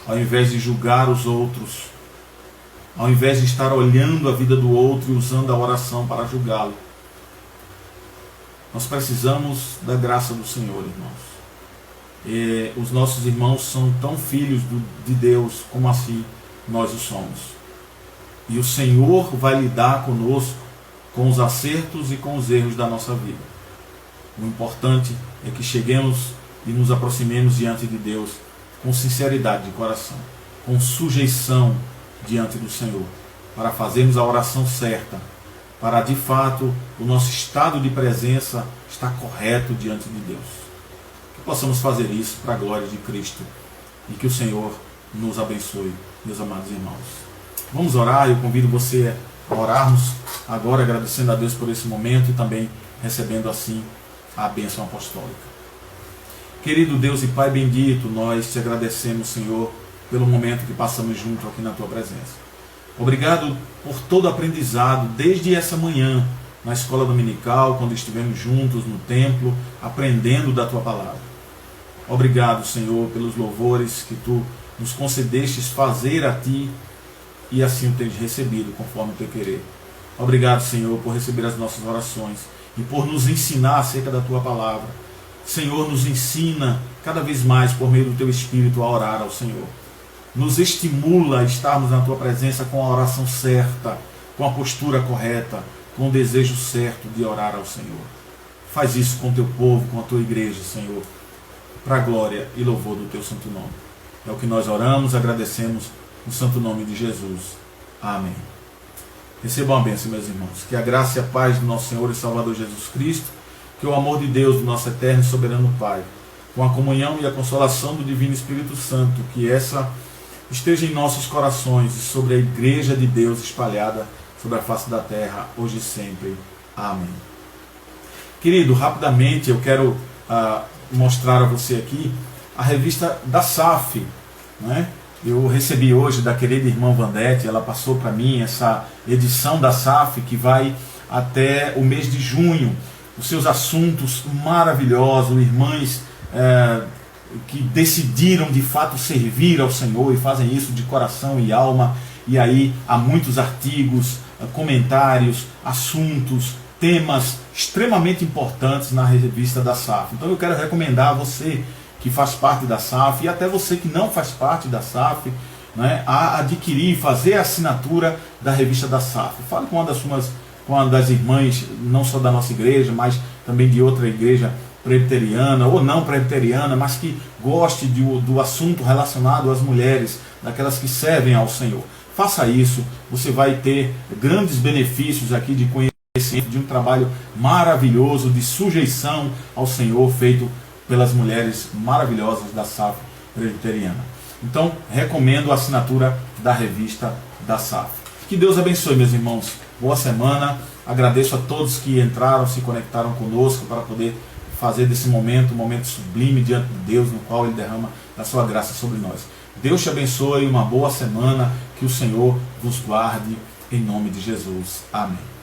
ao invés de julgar os outros, ao invés de estar olhando a vida do outro e usando a oração para julgá-lo. Nós precisamos da graça do Senhor, irmãos. E os nossos irmãos são tão filhos de Deus como assim nós o somos. E o Senhor vai lidar conosco com os acertos e com os erros da nossa vida. O importante é que cheguemos e nos aproximemos diante de Deus com sinceridade de coração, com sujeição diante do Senhor, para fazermos a oração certa, para de fato o nosso estado de presença estar correto diante de Deus. Que possamos fazer isso para a glória de Cristo e que o Senhor nos abençoe, meus amados irmãos. Vamos orar. Eu convido você a orarmos agora, agradecendo a Deus por esse momento e também recebendo assim a bênção apostólica. Querido Deus e Pai bendito, nós te agradecemos, Senhor, pelo momento que passamos junto aqui na Tua presença. Obrigado por todo o aprendizado, desde essa manhã, na escola dominical, quando estivemos juntos no templo, aprendendo da Tua palavra. Obrigado, Senhor, pelos louvores que Tu nos concedestes fazer a Ti, e assim o tens recebido, conforme o Teu querer. Obrigado, Senhor, por receber as nossas orações e por nos ensinar acerca da Tua palavra. Senhor, nos ensina cada vez mais, por meio do Teu Espírito, a orar ao Senhor. Nos estimula a estarmos na Tua presença com a oração certa, com a postura correta, com o desejo certo de orar ao Senhor. Faz isso com o Teu povo, com a Tua igreja, Senhor, para a glória e louvor do Teu santo nome. É o que nós oramos, agradecemos no santo nome de Jesus. Amém. Recebam a bênção, meus irmãos. Que a graça e a paz do nosso Senhor e Salvador Jesus Cristo, que o amor de Deus, do nosso eterno e soberano Pai, com a comunhão e a consolação do Divino Espírito Santo, que essa esteja em nossos corações e sobre a Igreja de Deus espalhada sobre a face da terra, hoje e sempre. Amém. Querido, rapidamente eu quero mostrar a você aqui a revista da SAF, né? Eu recebi hoje da querida irmã Vandete, ela passou para mim essa edição da SAF que vai até o mês de junho. Os seus assuntos maravilhosos, irmãs que decidiram de fato servir ao Senhor e fazem isso de coração e alma. E aí há muitos artigos, comentários, assuntos, temas extremamente importantes na revista da SAF. Então eu quero recomendar a você que faz parte da SAF e até você que não faz parte da SAF, né, a adquirir, fazer a assinatura da revista da SAF. Fale com uma das irmãs, não só da nossa igreja, mas também de outra igreja presbiteriana ou não presbiteriana, mas que goste do assunto relacionado às mulheres, daquelas que servem ao Senhor. Faça isso, você vai ter grandes benefícios aqui de conhecimento, de um trabalho maravilhoso de sujeição ao Senhor feito pelas mulheres maravilhosas da SAF presbiteriana. Então, recomendo a assinatura da revista da SAF. Que Deus abençoe, meus irmãos. Boa semana. Agradeço a todos que entraram, se conectaram conosco para poder fazer desse momento um momento sublime diante de Deus, no qual Ele derrama a sua graça sobre nós. Deus te abençoe, uma boa semana, que o Senhor vos guarde, em nome de Jesus. Amém.